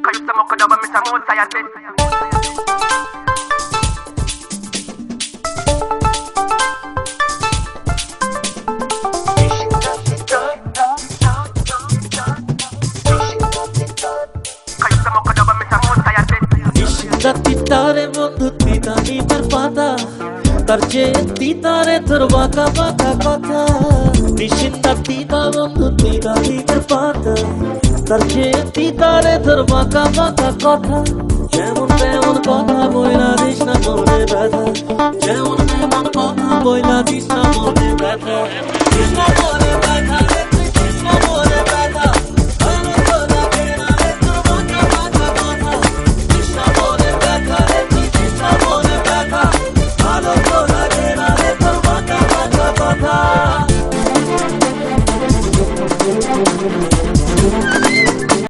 Kayıpta mo kadaba misamon sayate Kayıpta mo kadaba misamon sayate নিশিন্দা তিতারে বন্ধু তিতা নিবার পাতা তার চেয়ে তিতারে তোর বাঁকা বাঁকা কথা নিশিন্দা তিতা বন্ধু তিতা নিবার পাতা তার চেয়ে তিতারে তোর বাঁকা বাঁকা কথা যেমন তেমন কথা বইলা দিস না মনে ব্যথা যেমন তেমন কথা বইলা দিস না মনে ব্যথা দিস না মনে ব্যথা রে তুই দিস না মনে ব্যথা ভালো তো লাগে না রে তোর বাঁকা বাঁকা কথা দিস না মনে ব্যথা রে তুই দিস না মনে ব্যথা ভালো তো লাগে না রে তোর বাঁকা বাঁকা কথা